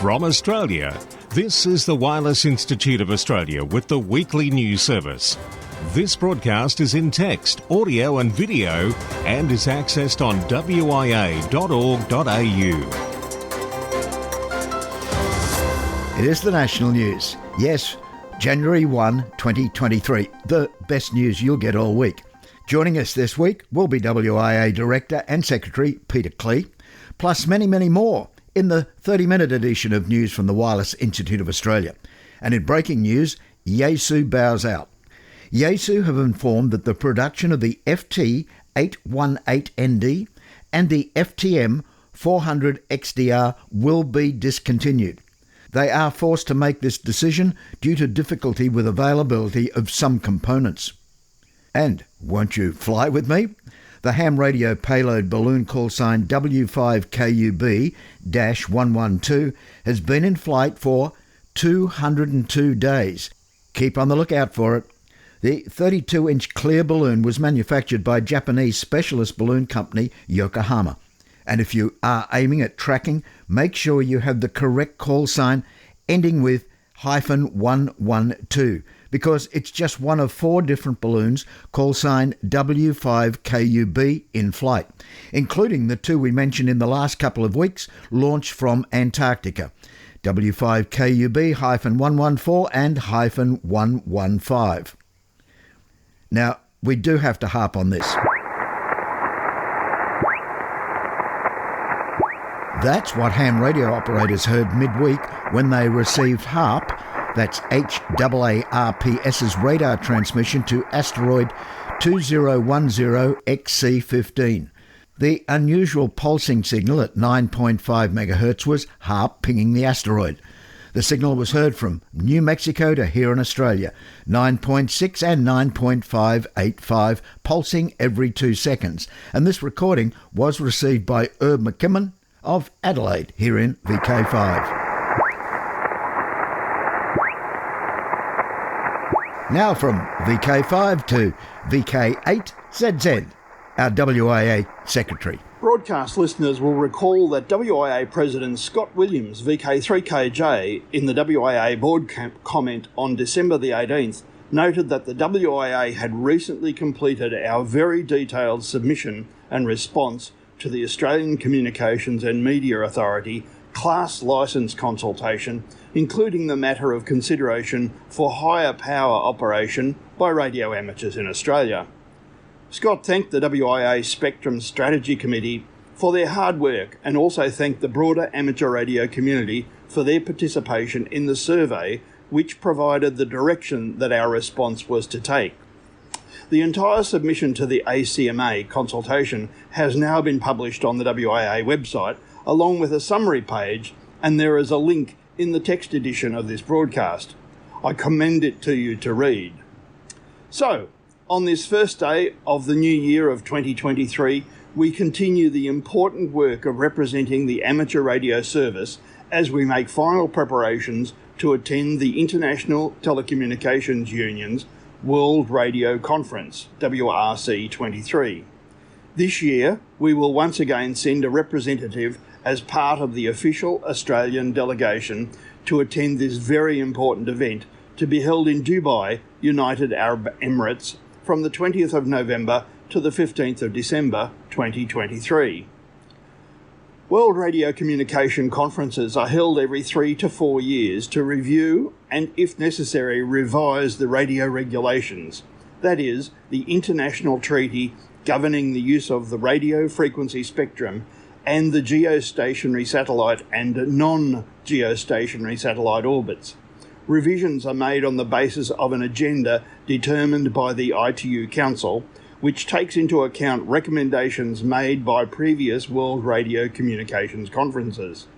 From Australia, this is the Wireless Institute of Australia with the weekly news service. This broadcast is in text, audio and video and is accessed on wia.org.au. It is the national news. Yes, January 1, 2023. The best news you'll get all week. Joining us this week will be WIA Director and Secretary Peter Klee, plus many, many more in the 30-minute edition of News from the Wireless Institute of Australia. And in breaking news, Yaesu bows out. Yaesu have informed that the production of the FT818ND and the FTM 400 XDR will be discontinued. They are forced to make this decision due to difficulty with availability of some components. And won't you fly with me? The ham radio payload balloon call sign W5KUB-112 has been in flight for 202 days. Keep on the lookout for it. The 32-inch clear balloon was manufactured by Japanese specialist balloon company Yokohama. And if you are aiming at tracking, make sure you have the correct call sign ending with -112, because it's just one of 4 different balloons, call sign W5KUB, in flight, including the 2 we mentioned in the last couple of weeks, launched from Antarctica, W5KUB-114 and -115. Now, we do have to harp on this. That's what ham radio operators heard midweek when they received HAARP, that's HAARPS's radar transmission to asteroid 2010 XC15. The unusual pulsing signal at 9.5 MHz was HAARP pinging the asteroid. The signal was heard from New Mexico to here in Australia, 9.6 and 9.585, pulsing every 2 seconds. And this recording was received by Herb McKimmon of Adelaide here in VK5. Now from VK5 to VK8ZZ, our WIA Secretary. Broadcast listeners will recall that WIA President Scott Williams, VK3KJ, in the WIA board comment on December the 18th, noted that the WIA had recently completed our very detailed submission and response to the Australian Communications and Media Authority class licence consultation, including the matter of consideration for higher power operation by radio amateurs in Australia. Scott thanked the WIA Spectrum Strategy Committee for their hard work and also thanked the broader amateur radio community for their participation in the survey, which provided the direction that our response was to take. The entire submission to the ACMA consultation has now been published on the WIA website, along with a summary page, and there is a link in the text edition of this broadcast. I commend it to you to read. So, on this first day of the new year of 2023, we continue the important work of representing the amateur radio service as we make final preparations to attend the International Telecommunications Union's World Radio Conference, WRC23. This year, we will once again send a representative as part of the official Australian delegation to attend this very important event to be held in Dubai, United Arab Emirates, from the 20th of November to the 15th of December 2023. World Radio Communication conferences are held every 3 to 4 years to review and, if necessary, revise the radio regulations, that is, the international treaty governing the use of the radio frequency spectrum and the geostationary satellite and non-geostationary satellite orbits. Revisions are made on the basis of an agenda determined by the ITU Council, which takes into account recommendations made by previous World Radio Communications conferences.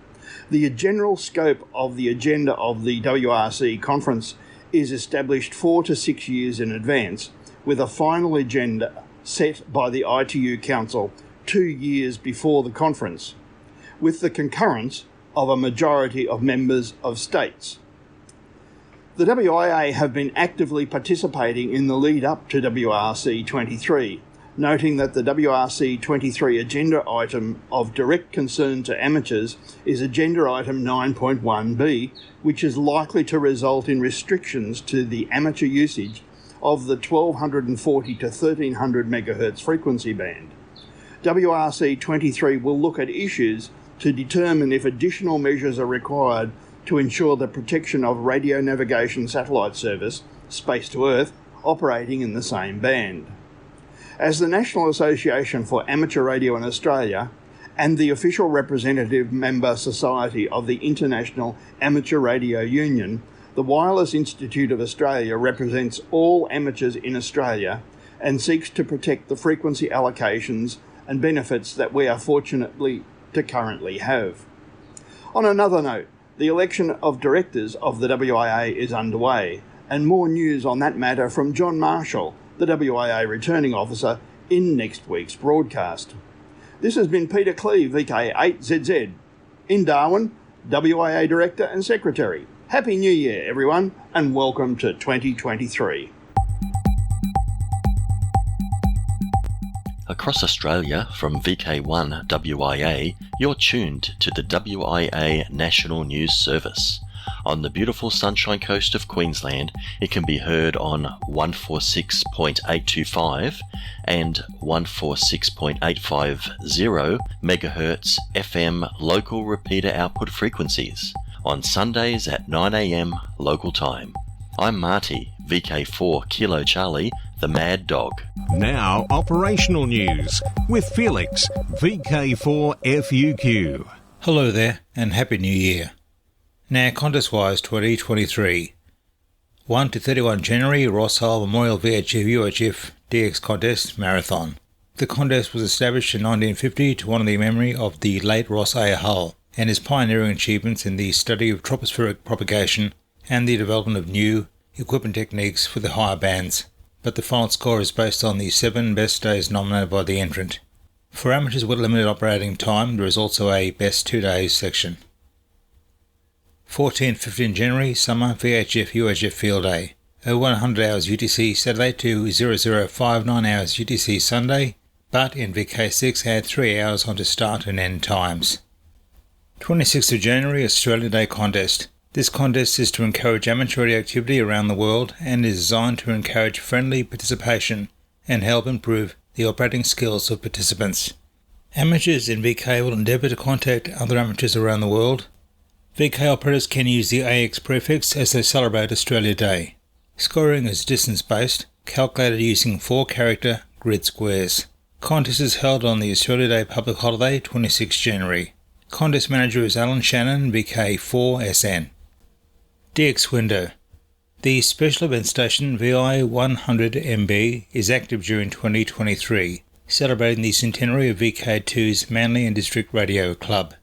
The general scope of the agenda of the WRC conference is established 4 to 6 years in advance, with a final agenda set by the ITU Council 2 years before the conference, with the concurrence of a majority of members of states. The WIA have been actively participating in the lead up to WRC 23, noting that the WRC 23 agenda item of direct concern to amateurs is agenda item 9.1b, which is likely to result in restrictions to the amateur usage of the 1240 to 1300 MHz frequency band. WRC 23 will look at issues to determine if additional measures are required to ensure the protection of radio navigation satellite service, Space to Earth, operating in the same band. As the National Association for Amateur Radio in Australia and the official representative member society of the International Amateur Radio Union, the Wireless Institute of Australia represents all amateurs in Australia and seeks to protect the frequency allocations and benefits that we are fortunately to currently have. On another note, the election of directors of the WIA is underway, and more news on that matter from John Marshall, the WIA returning officer, in next week's broadcast. This has been Peter Cleve, VK8ZZ, in Darwin, WIA Director and Secretary. Happy New Year, everyone, and welcome to 2023. Across Australia, from VK1WIA, you're tuned to the WIA National News Service. On the beautiful Sunshine Coast of Queensland, it can be heard on 146.825 and 146.850 MHz FM local repeater output frequencies on Sundays at 9 a.m. local time. I'm Marty, VK4 Kilo Charlie, the Mad Dog. Now, operational news with Felix, VK4FUQ. Hello there, and Happy New Year. Now, contest-wise 2023. 1 to 31 January, Ross Hull Memorial VHF UHF DX Contest Marathon. The contest was established in 1950 to honour the memory of the late Ross A. Hull and his pioneering achievements in the study of tropospheric propagation and the development of new equipment techniques for the higher bands, but the final score is based on the 7 best days nominated by the entrant. For amateurs with limited operating time, there is also a best 2 days section. 14-15 January, Summer VHF UHF Field Day, 0100 hours UTC Saturday to 0059 hours UTC Sunday, but in VK6 add 3 hours onto start and end times. 26th of January, Australia Day Contest. This contest is to encourage amateur radio activity around the world and is designed to encourage friendly participation and help improve the operating skills of participants. Amateurs in VK will endeavour to contact other amateurs around the world. VK operators can use the AX prefix as they celebrate Australia Day. Scoring is distance-based, calculated using 4-character grid squares. Contest is held on the Australia Day public holiday, 26 January. Contest manager is Alan Shannon, VK4SN. DX window. The special event station VI100MB is active during 2023, celebrating the centenary of VK2's Manly and District Radio Club.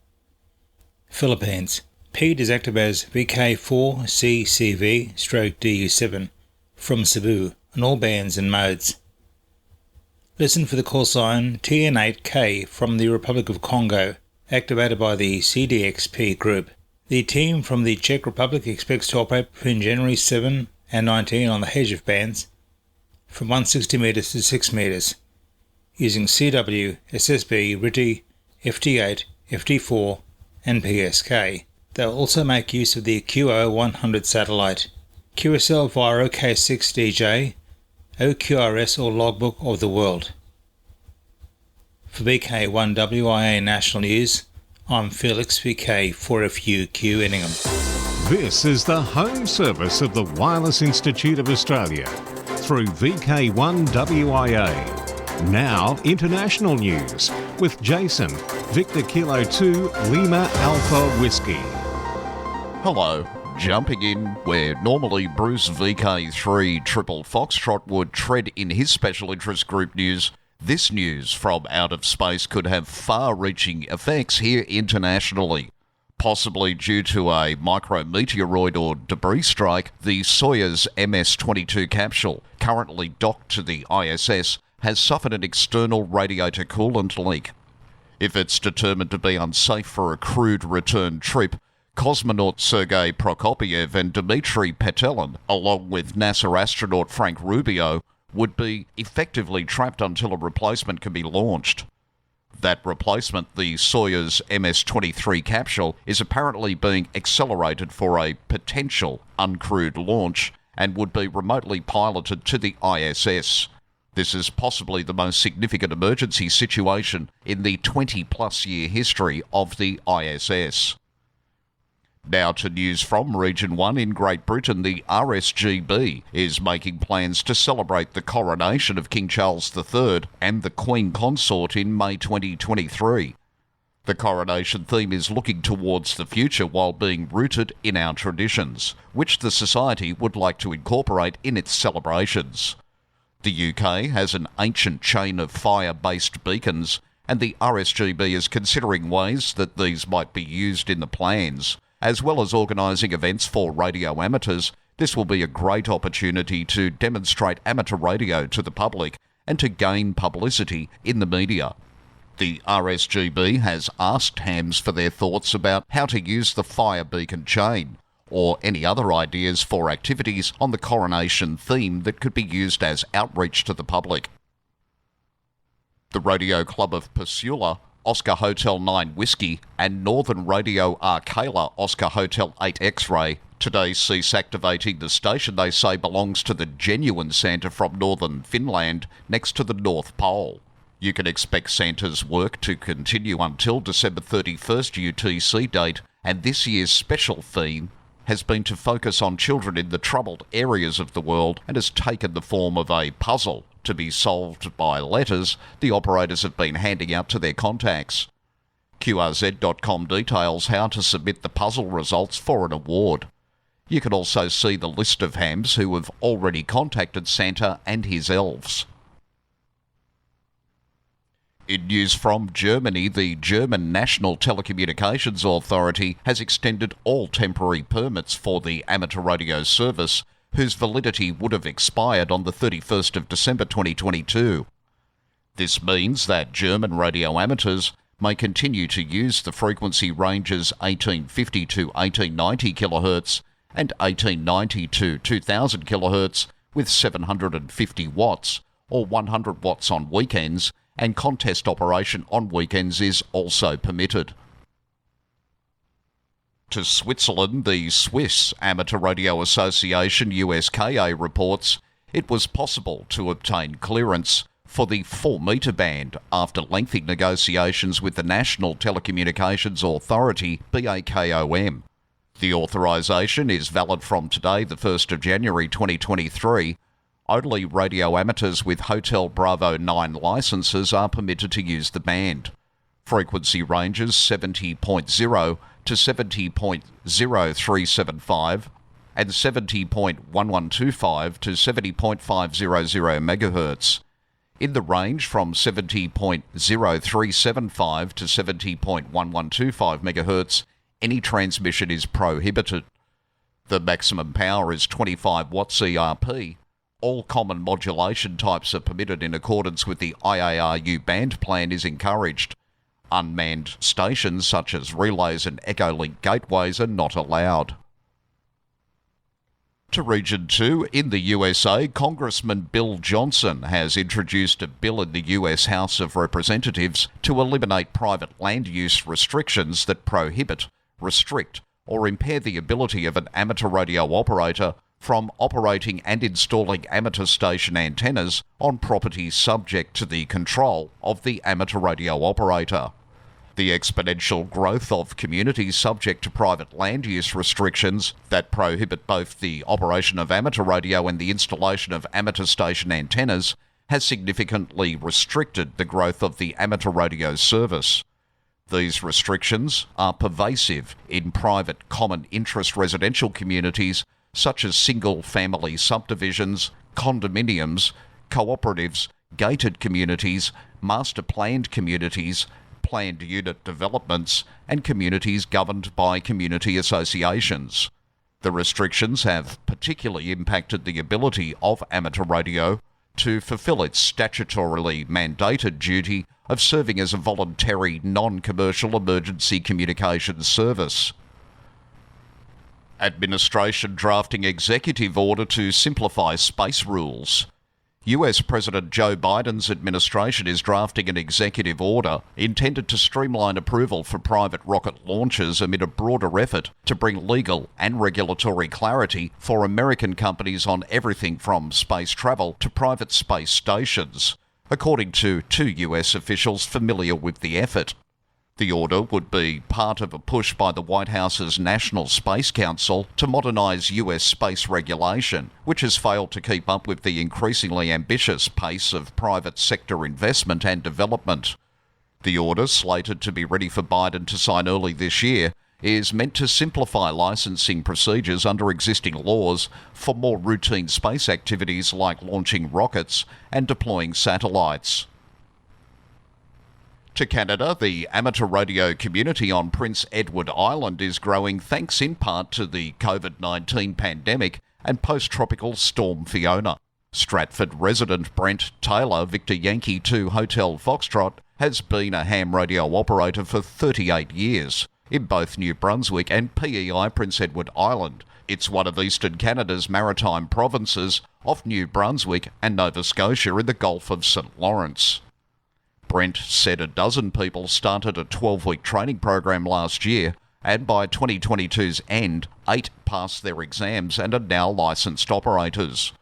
Philippines. Pete is active as VK4CCV/DU7 from Cebu on all bands and modes. Listen for the call sign TN8K from the Republic of Congo, activated by the CDXP group. The team from the Czech Republic expects to operate between January 7 and 19 on the HF bands from 160 metres to 6 metres, using CW, SSB, RTTY, FT8, FT4 and PSK. They will also make use of the QO100 satellite, QSL via OK6DJ, OQRS or logbook of the world. For VK1WIA National News, I'm Felix, VK4FUQ Inningham. This is the home service of the Wireless Institute of Australia through VK1WIA. Now, international news with Jason, Victor Kilo 2, Lima Alpha Whiskey. Hello. Jumping in where normally Bruce VK3 Triple Foxtrot would tread in his special interest group news, this news from out of space could have far-reaching effects here internationally. Possibly due to a micrometeoroid or debris strike, the Soyuz MS-22 capsule, currently docked to the ISS, has suffered an external radiator coolant leak. If it's determined to be unsafe for a crewed return trip, cosmonaut Sergei Prokopyev and Dmitry Petelin, along with NASA astronaut Frank Rubio, would be effectively trapped until a replacement can be launched. That replacement, the Soyuz MS-23 capsule, is apparently being accelerated for a potential uncrewed launch and would be remotely piloted to the ISS. This is possibly the most significant emergency situation in the 20-plus year history of the ISS. Now to news from Region 1 in Great Britain. The RSGB is making plans to celebrate the coronation of King Charles III and the Queen Consort in May 2023. The coronation theme is looking towards the future while being rooted in our traditions, which the Society would like to incorporate in its celebrations. The UK has an ancient chain of fire-based beacons, and the RSGB is considering ways that these might be used in the plans. As well as organising events for radio amateurs, this will be a great opportunity to demonstrate amateur radio to the public and to gain publicity in the media. The RSGB has asked hams for their thoughts about how to use the fire beacon chain, or any other ideas for activities on the coronation theme that could be used as outreach to the public. The Radio Club of Pursuela, Oscar Hotel 9 Whiskey, and Northern Radio Arcala Oscar Hotel 8 X-Ray today cease activating the station they say belongs to the genuine Santa from northern Finland next to the North Pole. You can expect Santa's work to continue until December 31st UTC date, and this year's special theme has been to focus on children in the troubled areas of the world and has taken the form of a puzzle to be solved by letters the operators have been handing out to their contacts. QRZ.com details how to submit the puzzle results for an award. You can also see the list of hams who have already contacted Santa and his elves. In news from Germany, the German National Telecommunications Authority has extended all temporary permits for the amateur radio service, whose validity would have expired on the 31st of December 2022. This means that German radio amateurs may continue to use the frequency ranges 1850 to 1890 kHz and 1890 to 2000 kHz with 750 watts or 100 watts on weekends, and contest operation on weekends is also permitted. To Switzerland, the Swiss Amateur Radio Association USKA reports it was possible to obtain clearance for the 4-metre band after lengthy negotiations with the National Telecommunications Authority VK1WIA. The authorisation is valid from today, the 1st of January 2023. Only radio amateurs with Hotel Bravo 9 licences are permitted to use the band. Frequency ranges 70.0 to 70.0375 and 70.1125 to 70.500 MHz. In the range from 70.0375 to 70.1125 MHz, any transmission is prohibited. The maximum power is 25 watts ERP. All common modulation types are permitted in accordance with the IARU band plan is encouraged. Unmanned stations such as relays and Echolink gateways are not allowed. To Region 2, in the USA, Congressman Bill Johnson has introduced a bill in the US House of Representatives to eliminate private land use restrictions that prohibit, restrict, or impair the ability of an amateur radio operator from operating and installing amateur station antennas on property subject to the control of the amateur radio operator. The exponential growth of communities subject to private land use restrictions that prohibit both the operation of amateur radio and the installation of amateur station antennas has significantly restricted the growth of the amateur radio service. These restrictions are pervasive in private common interest residential communities such as single-family subdivisions, condominiums, cooperatives, gated communities, master-planned communities, planned unit developments, and communities governed by community associations. The restrictions have particularly impacted the ability of amateur radio to fulfil its statutorily mandated duty of serving as a voluntary, non-commercial emergency communications service. Administration drafting executive order to simplify space rules. US President Joe Biden's administration is drafting an executive order intended to streamline approval for private rocket launches amid a broader effort to bring legal and regulatory clarity for American companies on everything from space travel to private space stations, according to two US officials familiar with the effort. The order would be part of a push by the White House's National Space Council to modernise US space regulation, which has failed to keep up with the increasingly ambitious pace of private sector investment and development. The order, slated to be ready for Biden to sign early this year, is meant to simplify licensing procedures under existing laws for more routine space activities like launching rockets and deploying satellites. To Canada, the amateur radio community on Prince Edward Island is growing thanks in part to the COVID-19 pandemic and post-tropical Storm Fiona. Stratford resident Brent Taylor, Victor Yankee 2 Hotel Foxtrot, has been a ham radio operator for 38 years in both New Brunswick and PEI Prince Edward Island. It's one of eastern Canada's maritime provinces off New Brunswick and Nova Scotia in the Gulf of St. Lawrence. Brent said a dozen people started a 12-week training program last year, and by 2022's end, 8 passed their exams and are now licensed operators.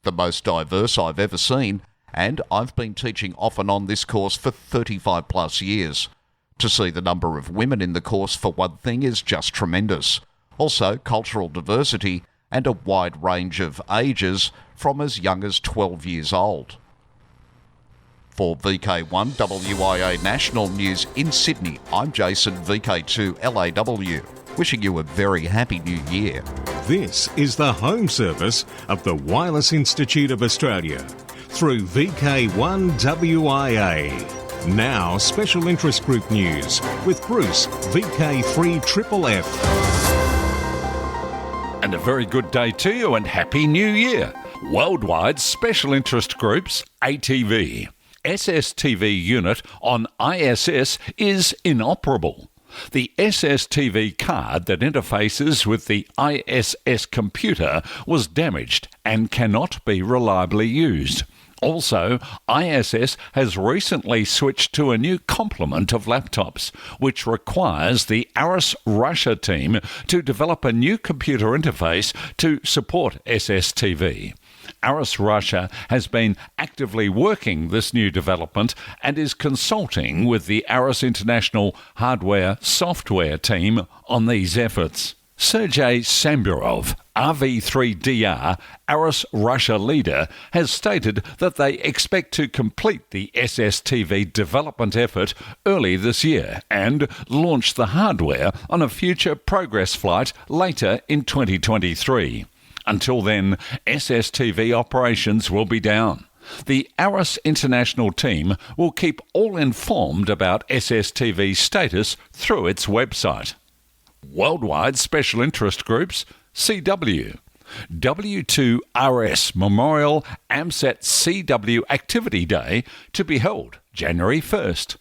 The most diverse I've ever seen, and I've been teaching off and on this course for 35 plus years. To see the number of women in the course, for one thing, is just tremendous. Also, cultural diversity and a wide range of ages from as young as 12 years old. For VK1WIA National News in Sydney, I'm Jason, VK2LAW, wishing you a very happy new year. This is the home service of the Wireless Institute of Australia through VK1WIA. Now, Special Interest Group News with Bruce, VK3FFF. And a very good day to you and Happy New Year. Worldwide Special Interest Groups, ATV. SSTV unit on ISS is inoperable. The SSTV card that interfaces with the ISS computer was damaged and cannot be reliably used. Also, ISS has recently switched to a new complement of laptops, which requires the ARIS Russia team to develop a new computer interface to support SSTV. ARIS Russia has been actively working this new development and is consulting with the ARIS International Hardware-Software team on these efforts. Sergei Samburov, RV3DR, ARIS Russia leader, has stated that they expect to complete the SSTV development effort early this year and launch the hardware on a future progress flight later in 2023. Until then, SSTV operations will be down. The ARIS International team will keep all informed about SSTV's status through its website. Worldwide Special Interest Groups, CW. W2RS Memorial AMSAT CW Activity Day to be held January 1st.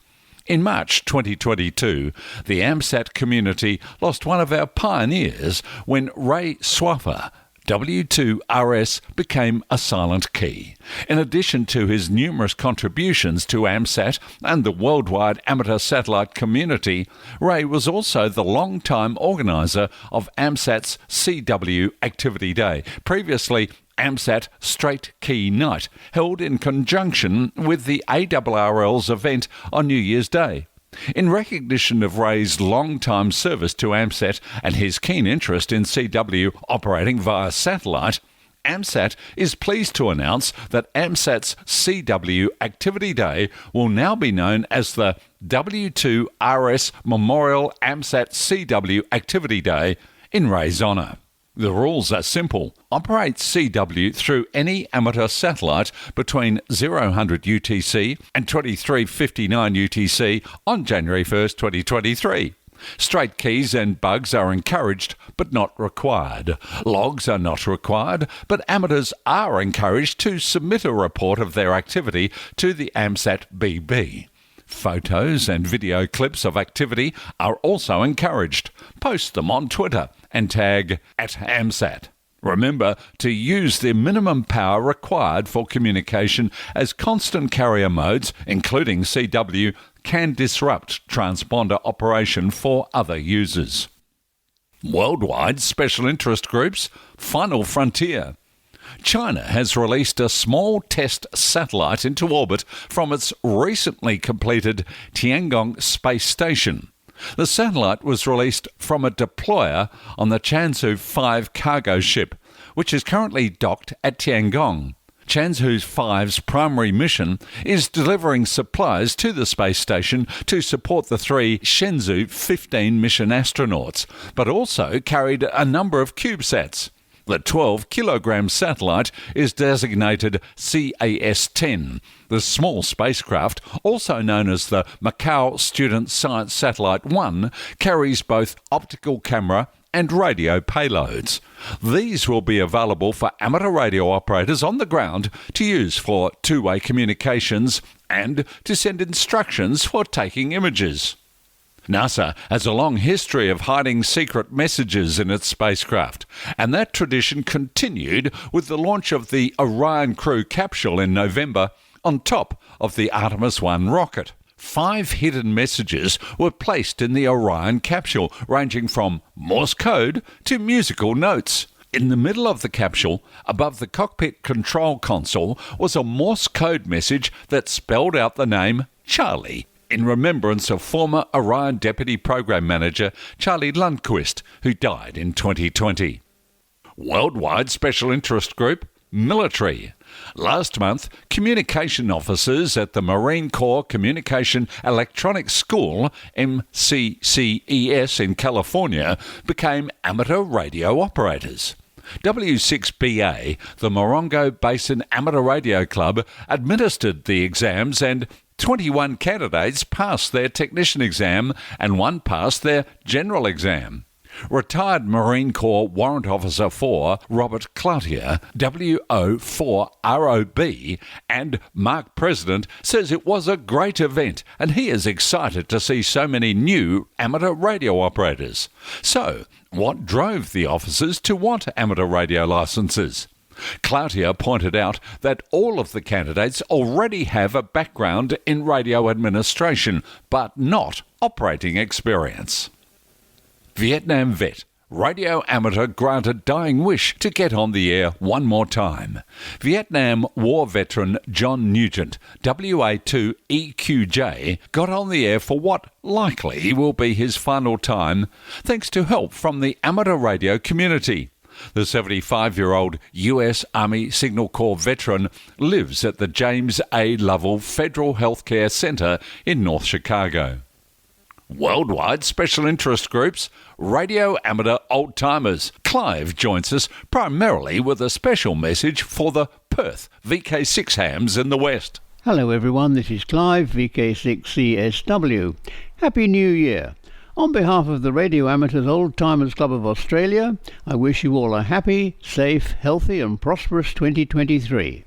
In March 2022, the AMSAT community lost one of our pioneers when Ray Swaffer, W2RS, became a silent key. In addition to his numerous contributions to AMSAT and the worldwide amateur satellite community, Ray was also the long-time organiser of AMSAT's CW Activity Day, previously AMSAT Straight Key Night, held in conjunction with the ARRL's event on New Year's Day. In recognition of Ray's long-time service to AMSAT and his keen interest in CW operating via satellite, AMSAT is pleased to announce that AMSAT's CW Activity Day will now be known as the W2RS Memorial AMSAT CW Activity Day in Ray's honour. The rules are simple. Operate CW through any amateur satellite between 0000 UTC and 2359 UTC on January 1st, 2023. Straight keys and bugs are encouraged but not required. Logs are not required, but amateurs are encouraged to submit a report of their activity to the AMSAT BB. Photos and video clips of activity are also encouraged. Post them on Twitter and tag @AMSAT. Remember to use the minimum power required for communication, as constant carrier modes, including CW, can disrupt transponder operation for other users. Worldwide special interest groups, final frontier. China has released a small test satellite into orbit from its recently completed Tiangong space station. The satellite was released from a deployer on the Changzhou 5 cargo ship, which is currently docked at Tiangong. Changzhou 5's primary mission is delivering supplies to the space station to support the 3 Shenzhou 15 mission astronauts, but also carried a number of CubeSats. The 12-kilogram satellite is designated CAS-10. The small spacecraft, also known as the Macau Student Science Satellite 1, carries both optical camera and radio payloads. These will be available for amateur radio operators on the ground to use for two-way communications and to send instructions for taking images. NASA has a long history of hiding secret messages in its spacecraft, and that tradition continued with the launch of the Orion crew capsule in November on top of the Artemis 1 rocket. 5 hidden messages were placed in the Orion capsule, ranging from Morse code to musical notes. In the middle of the capsule, above the cockpit control console, was a Morse code message that spelled out the name Charlie, in remembrance of former Orion Deputy Program Manager Charlie Lundquist, who died in 2020. Worldwide Special Interest Group, Military. Last month, communication officers at the Marine Corps Communication Electronics School, MCCES in California, became amateur radio operators. W6BA, the Morongo Basin Amateur Radio Club, administered the exams, and 21 candidates passed their technician exam and 1 passed their general exam. Retired Marine Corps Warrant Officer 4 Robert Cloutier, WO4ROB, and Mark President, says it was a great event and he is excited to see so many new amateur radio operators. So, what drove the officers to want amateur radio licences? Cloutier pointed out that all of the candidates already have a background in radio administration, but not operating experience. Vietnam vet, radio amateur granted dying wish to get on the air one more time. Vietnam War veteran John Nugent, WA2EQJ, got on the air for what likely will be his final time, thanks to help from the amateur radio community. The 75-year-old US Army Signal Corps veteran lives at the James A. Lovell Federal Healthcare Center in North Chicago. Worldwide Special Interest Groups, Radio Amateur Old Timers. Clive joins us primarily with a special message for the Perth VK6 hams in the West. Hello everyone, this is Clive, VK6CSW. Happy New Year. On behalf of the Radio Amateurs Old Timers Club of Australia, I wish you all a happy, safe, healthy and prosperous 2023.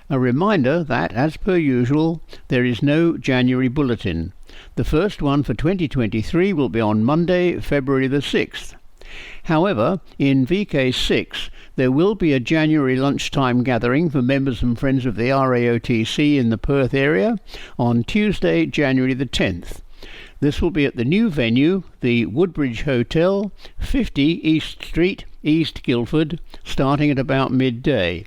A reminder that, as per usual, there is no January bulletin. The first one for 2023 will be on Monday, February the 6th. However, in VK6, there will be a January lunchtime gathering for members and friends of the RAOTC in the Perth area on Tuesday, January the 10th. This will be at the new venue, the Woodbridge Hotel, 50 East Street, East Guildford, starting at about midday.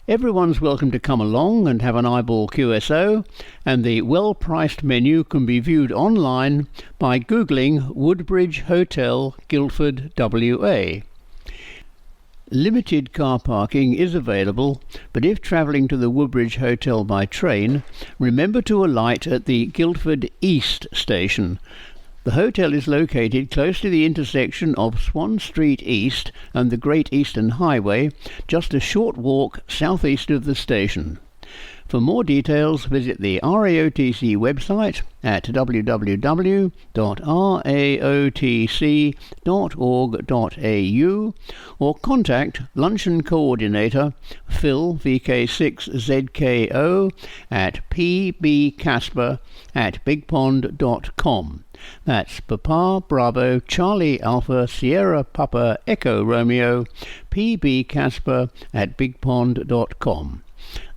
Everyone's welcome to come along and have an eyeball QSO, and the well-priced menu can be viewed online by Googling Woodbridge Hotel, Guildford, WA. Limited car parking is available, but if travelling to the Woodbridge Hotel by train, remember to alight at the Guildford East station. The hotel is located close to the intersection of Swan Street East and the Great Eastern Highway, just a short walk southeast of the station. For more details, visit the RAOTC website at www.raotc.org.au or contact Luncheon Coordinator Phil VK6ZKO at pbcasper@bigpond.com. That's Papa Bravo Charlie Alpha Sierra Papa Echo Romeo pbcasper@bigpond.com.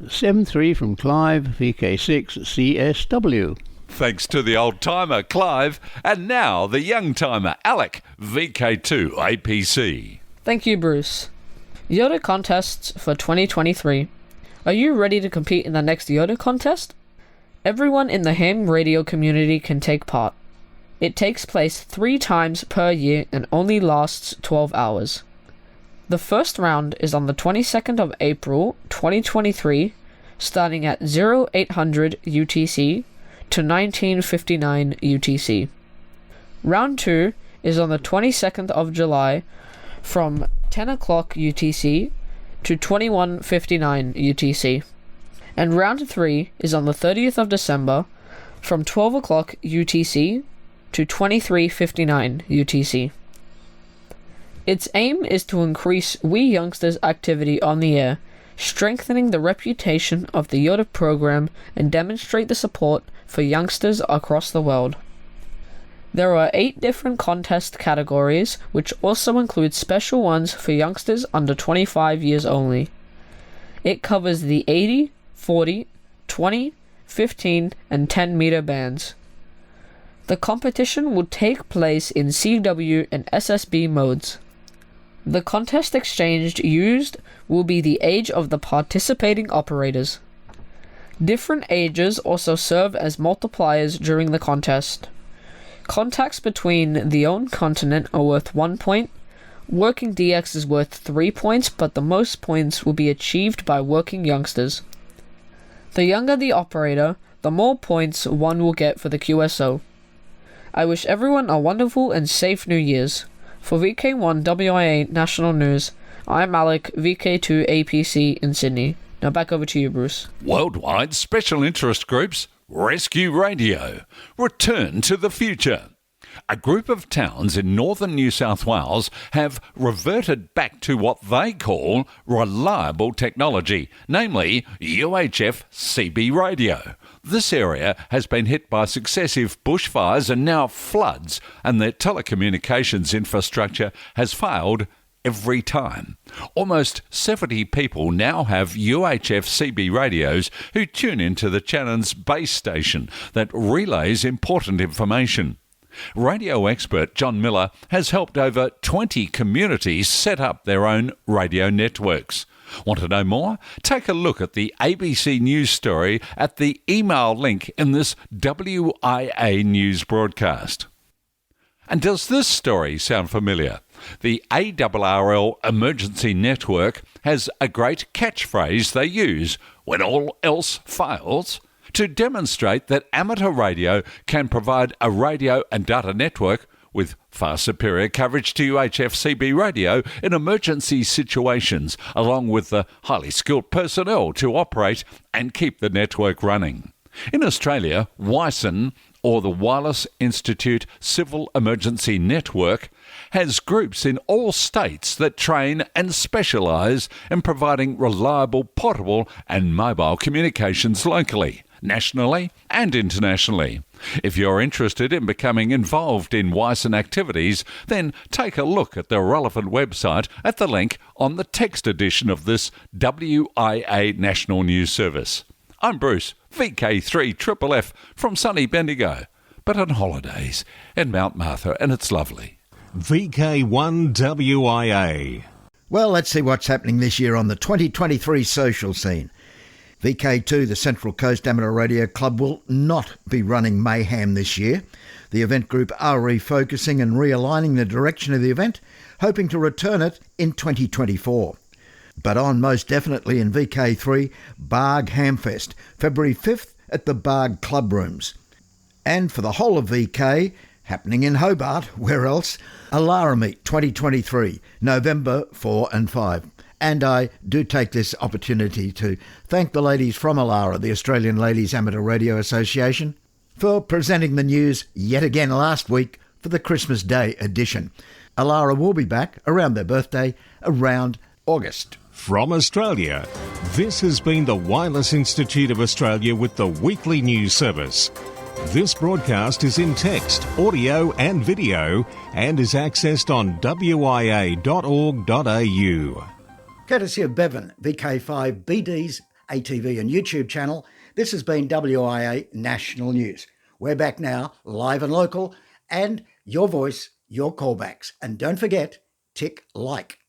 7-3 from Clive VK6CSW. Thanks to the old-timer Clive, and now the young-timer Alec VK2APC. Thank you, Bruce. Yoda contests for 2023. Are you ready to compete in the next Yoda contest? Everyone in the ham radio community can take part. It takes place 3 times per year and only lasts 12 hours. The first round is on the 22nd of April 2023, starting at 0800 UTC to 1959 UTC. Round 2 is on the 22nd of July from 10 o'clock UTC to 2159 UTC. And round 3 is on the 30th of December from 12 o'clock UTC to 2359 UTC. Its aim is to increase we youngsters' activity on the air, strengthening the reputation of the Yoda program and demonstrate the support for youngsters across the world. There are 8 different contest categories, which also include special ones for youngsters under 25 years only. It covers the 80, 40, 20, 15, and 10 meter bands. The competition will take place in CW and SSB modes. The contest exchange used will be the age of the participating operators. Different ages also serve as multipliers during the contest. Contacts between the own continent are worth 1 point. Working DX is worth 3 points, but the most points will be achieved by working youngsters. The younger the operator, the more points one will get for the QSO. I wish everyone a wonderful and safe New Year's. For VK1WIA National News, I'm Alec, VK2APC in Sydney. Now back over to you, Bruce. Worldwide Special Interest Groups Rescue Radio. Return to the future. A group of towns in northern New South Wales have reverted back to what they call reliable technology, namely UHF CB radio. This area has been hit by successive bushfires and now floods, and their telecommunications infrastructure has failed every time. Almost 70 people now have UHF CB radios who tune into the Shannon's base station that relays important information. Radio expert John Miller has helped over 20 communities set up their own radio networks. Want to know more? Take a look at the ABC News story at the email link in this WIA News broadcast. And does this story sound familiar? The ARRL Emergency Network has a great catchphrase they use when all else fails to demonstrate that amateur radio can provide a radio and data network with far superior coverage to UHF CB radio in emergency situations, along with the highly skilled personnel to operate and keep the network running. In Australia, WISN, or the Wireless Institute Civil Emergency Network, has groups in all states that train and specialise in providing reliable portable and mobile communications locally, nationally and internationally. If you're interested in becoming involved in WISN activities, then take a look at the relevant website at the link on the text edition of this WIA National News Service. I'm Bruce, VK3FFF from sunny Bendigo, but on holidays in Mount Martha, and it's lovely. VK1WIA. Well, let's see what's happening this year on the 2023 social scene. VK2, the Central Coast Amateur Radio Club, will not be running Mayhem this year. The event group are refocusing and realigning the direction of the event, hoping to return it in 2024. But on most definitely in VK3, Barg Hamfest, February 5th at the Barg Club Rooms. And for the whole of VK, happening in Hobart, where else? Alara Meet 2023, November 4 and 5. And I do take this opportunity to thank the ladies from ALARA, the Australian Ladies Amateur Radio Association, for presenting the news yet again last week for the Christmas Day edition. ALARA will be back around their birthday around August. From Australia, this has been the Wireless Institute of Australia with the weekly news service. This broadcast is in text, audio and video and is accessed on wia.org.au. Courtesy of Bevan, VK5BD's ATV and YouTube channel, this has been WIA National News. We're back now, live and local, and your voice, your callbacks. And don't forget, tick like.